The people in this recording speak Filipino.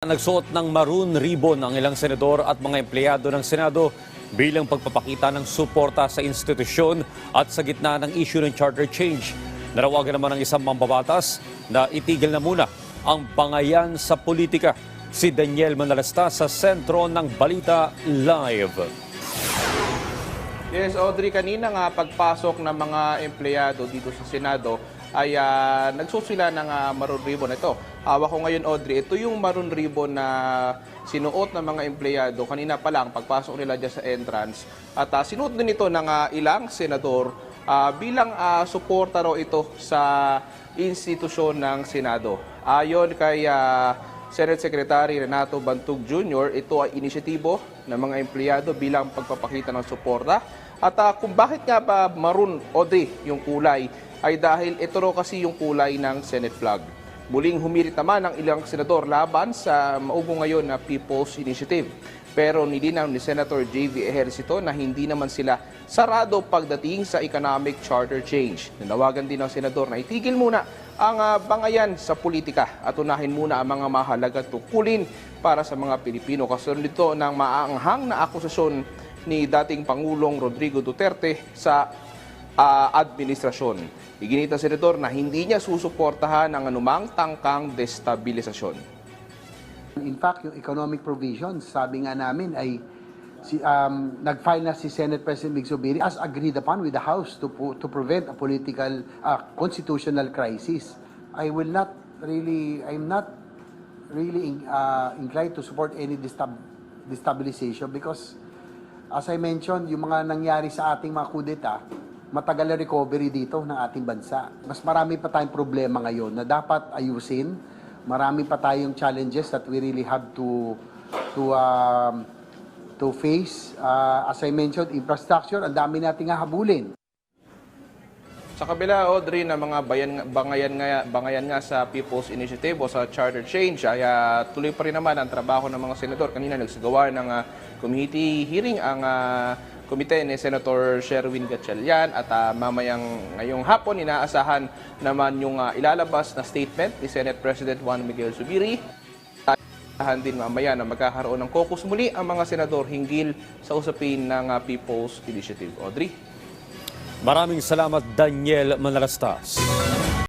Nagsuot ng maroon ribbon ang ilang senador at mga empleyado ng Senado bilang pagpapakita ng suporta sa institusyon at sa gitna ng issue ng charter change. Nanawagan naman ng isang mambabatas na itigil na muna ang bangayan sa politika. Si Daniel Manalasta sa sentro ng Balita Live. Yes, Audrey, kanina nga pagpasok ng mga empleyado dito sa Senado ay nagsuot sila ng maroon ribbon. Ito, hawak ko ngayon, Audrey. Ito yung maroon ribbon na sinuot ng mga empleyado kanina pa lang pagpasok nila dyan sa entrance. At sinuot din ito ng ilang senador bilang suporta raw ito sa institusyon ng Senado. Ayon kay Senate Secretary Renato Bantug Jr., ito ay inisyatibo ng mga empleyado bilang pagpapakita ng suporta. At kung bakit nga ba maroon, Audrey, yung kulay, ay dahil ito raw kasi yung kulay ng Senate flag. Muling humirit naman ang ilang senador laban sa maugo ngayon na People's Initiative. Pero nilinaw ni Senator J.V. Ejercito na hindi naman sila sarado pagdating sa economic charter change. Nanawagan din ng senador na itigil muna ang bangayan sa politika at unahin muna ang mga mahalagang tungkulin para sa mga Pilipino. Kasunod nito ng maanghang na akusasyon ni dating Pangulong Rodrigo Duterte sa administrasyon. Iginit ng senador na hindi niya susuportahan ang anumang tangkang destabilisasyon. In fact, yung economic provisions, sabi nga namin ay nag-file na si Senate President Mig Zubiri as agreed upon with the House to prevent a political constitutional crisis. I'm not really inclined to support any destabilization because as I mentioned, yung mga nangyari sa ating mga kudeta, matagal na recovery dito ng ating bansa. Mas marami pa tayong problema ngayon na dapat ayusin. Marami pa tayong challenges that we really have to face. As I mentioned, infrastructure, ang dami nating hahabulin. Sa kabila, Audrey, na mga bangayan nga sa People's Initiative o sa Charter Change, ay tuloy pa rin naman ang trabaho ng mga senador. Kanina nagsagawa ng committee hearing ang komite ni Senator Sherwin Gatchalian at ngayong hapon inaasahan naman yung ilalabas na statement ni Senate President Juan Miguel Zubiri. Inaasahan din mamaya na magkakaroon ng caucus muli ang mga senador hinggil sa usapin ng People's Initiative. Audrey? Maraming salamat, Daniel Manalastas.